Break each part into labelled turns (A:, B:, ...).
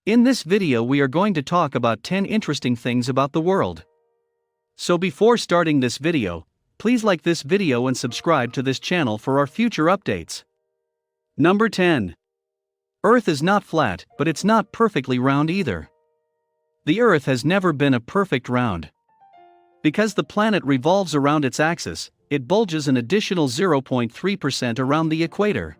A: In this video we are going to talk about 10 interesting things about the world. So before starting this video, please like this video and subscribe to this channel for our future updates. Number 10. Earth is not flat, but it's not perfectly round either. The Earth has never been a perfect round. Because the planet revolves around its axis, it bulges an additional 0.3% around the equator.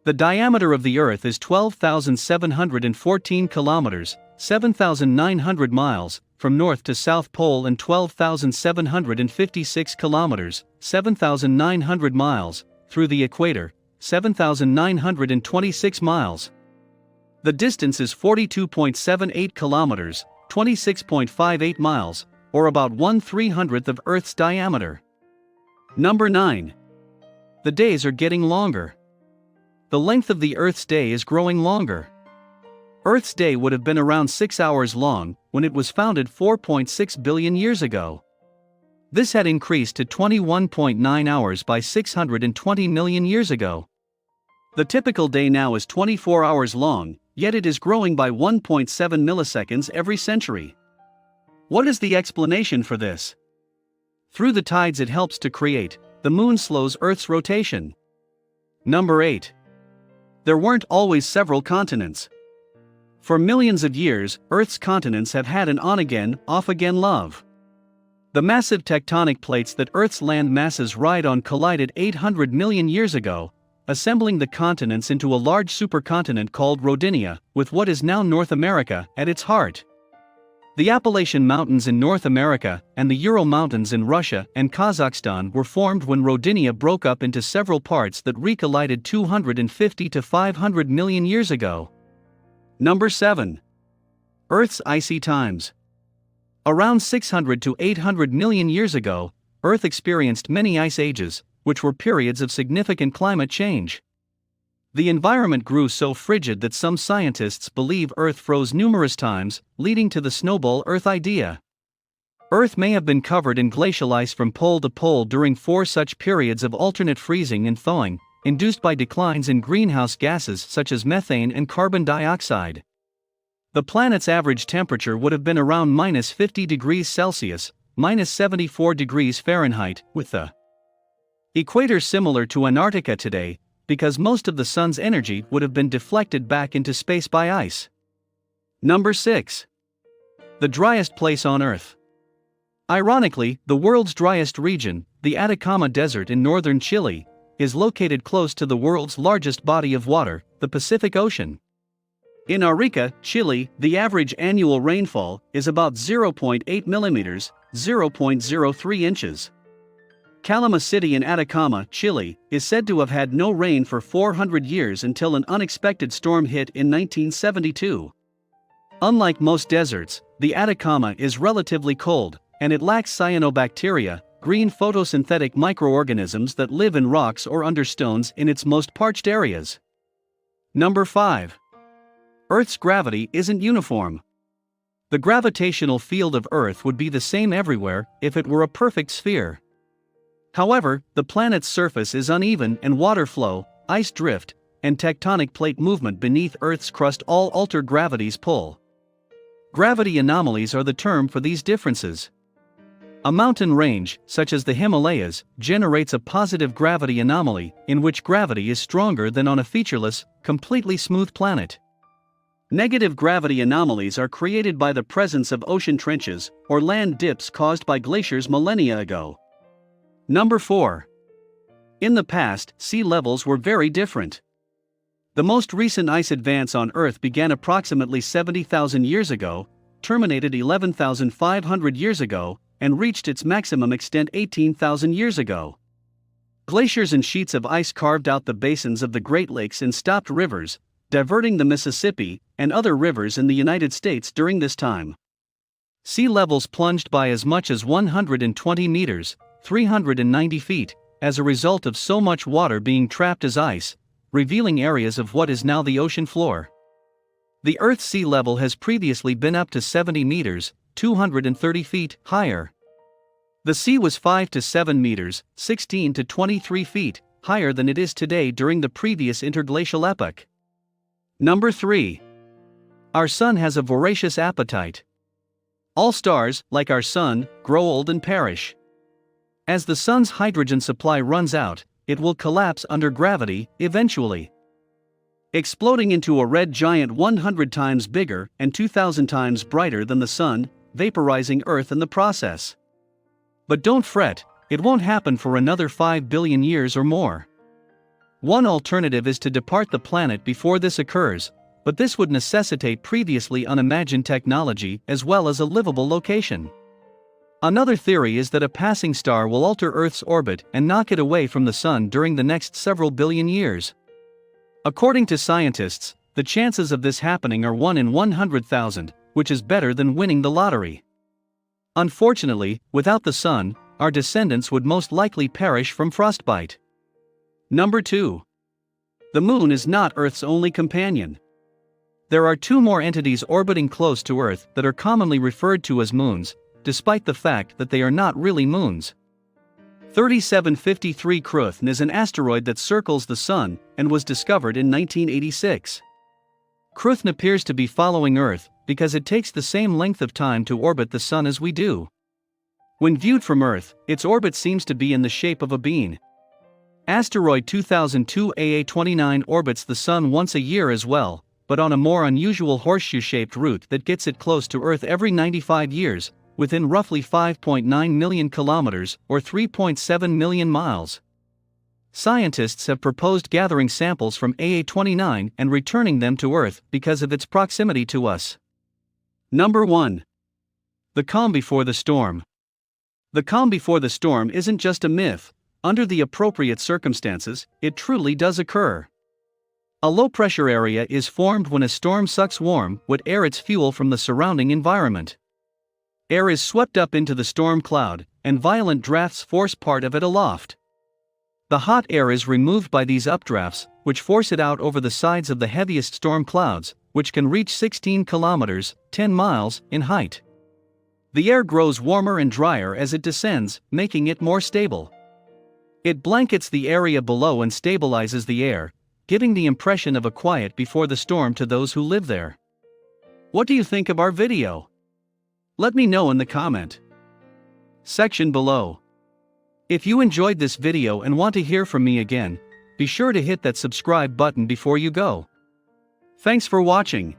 A: The diameter of the Earth is 12,714 kilometers, 7,900 miles, from North to South Pole, and 12,756 kilometers, 7,900 miles, through the equator, 7,926 miles. The distance is 42.78 kilometers, 26.58 miles, or about 1/300th of Earth's diameter. Number 9. The days are getting longer. The length of the Earth's day is growing longer. Earth's day would have been around 6 hours long when it was founded 4.6 billion years ago. This had increased to 21.9 hours by 620 million years ago. The typical day now is 24 hours long, yet it is growing by 1.7 milliseconds every century. What is the explanation for this? Through the tides it helps to create, the moon slows Earth's rotation. Number 8. There weren't always several continents. For millions of years, Earth's continents have had an on-again, off-again love. The massive tectonic plates that Earth's land masses ride on collided 800 million years ago, assembling the continents into a large supercontinent called Rodinia, with what is now North America at its heart. The Appalachian Mountains in North America and the Ural Mountains in Russia and Kazakhstan were formed when Rodinia broke up into several parts that recollided 250 to 500 million years ago. Number 7. Earth's icy times. Around 600 to 800 million years ago, Earth experienced many ice ages, which were periods of significant climate change. The environment grew so frigid that some scientists believe Earth froze numerous times, leading to the snowball Earth idea. Earth may have been covered in glacial ice from pole to pole during 4 such periods of alternate freezing and thawing, induced by declines in greenhouse gases such as methane and carbon dioxide. The planet's average temperature would have been around -50 degrees Celsius, -74 degrees Fahrenheit, with the equator similar to Antarctica today, because most of the sun's energy would have been deflected back into space by ice. Number 6. The driest place on Earth. Ironically, the world's driest region, the Atacama Desert in northern Chile, is located close to the world's largest body of water, the Pacific Ocean. In Arica, Chile, the average annual rainfall is about 0.8 millimeters, 0.03 inches. Calama City in Atacama, Chile, is said to have had no rain for 400 years until an unexpected storm hit in 1972. Unlike most deserts, the Atacama is relatively cold, and it lacks cyanobacteria, green photosynthetic microorganisms that live in rocks or under stones in its most parched areas. Number 5. Earth's gravity isn't uniform. The gravitational field of Earth would be the same everywhere if it were a perfect sphere. However, the planet's surface is uneven, and water flow, ice drift, and tectonic plate movement beneath Earth's crust all alter gravity's pull. Gravity anomalies are the term for these differences. A mountain range, such as the Himalayas, generates a positive gravity anomaly, in which gravity is stronger than on a featureless, completely smooth planet. Negative gravity anomalies are created by the presence of ocean trenches or land dips caused by glaciers millennia ago. Number 4. In the past, sea levels were very different. The most recent ice advance on Earth began approximately 70,000 years ago, terminated 11,500 years ago, and reached its maximum extent 18,000 years ago. Glaciers and sheets of ice carved out the basins of the Great Lakes and stopped rivers, diverting the Mississippi and other rivers in the United States during this time. Sea levels plunged by as much as 120 meters, 390 feet, as a result of so much water being trapped as ice, revealing areas of what is now the ocean floor. The Earth's sea level has previously been up to 70 meters, 230 feet, higher. The sea was 5 to 7 meters, 16 to 23 feet, higher than it is today during the previous interglacial epoch. Number 3. Our sun has a voracious appetite. All stars, like our sun, grow old and perish. As the sun's hydrogen supply runs out, it will collapse under gravity, eventually exploding into a red giant 100 times bigger and 2,000 times brighter than the sun, vaporizing Earth in the process. But don't fret, it won't happen for another 5 billion years or more. One alternative is to depart the planet before this occurs, but this would necessitate previously unimagined technology as well as a livable location. Another theory is that a passing star will alter Earth's orbit and knock it away from the sun during the next several billion years. According to scientists, the chances of this happening are 1 in 100,000, which is better than winning the lottery. Unfortunately, without the sun, our descendants would most likely perish from frostbite. Number 2. The moon is not Earth's only companion. There are 2 more entities orbiting close to Earth that are commonly referred to as moons, despite the fact that they are not really moons. 3753 Eart is an asteroid that circles the Sun and was discovered in 1986. Eart appears to be following Earth because it takes the same length of time to orbit the Sun as we do. When viewed from Earth, its orbit seems to be in the shape of a bean. Asteroid 2002 AA29 orbits the Sun once a year as well, but on a more unusual horseshoe-shaped route that gets it close to Earth every 95 years, within roughly 5.9 million kilometers or 3.7 million miles. Scientists have proposed gathering samples from AA29 and returning them to Earth because of its proximity to us. Number 1. The calm before the storm. The calm before the storm isn't just a myth. Under the appropriate circumstances, it truly does occur. A low-pressure area is formed when a storm sucks warm, wet air, its fuel from the surrounding environment. Air is swept up into the storm cloud, and violent drafts force part of it aloft. The hot air is removed by these updrafts, which force it out over the sides of the heaviest storm clouds, which can reach 16 kilometers, 10 miles, in height. The air grows warmer and drier as it descends, making it more stable. It blankets the area below and stabilizes the air, giving the impression of a quiet before the storm to those who live there. What do you think of our video? Let me know in the comment section below. If you enjoyed this video and want to hear from me again, be sure to hit that subscribe button before you go. Thanks for watching.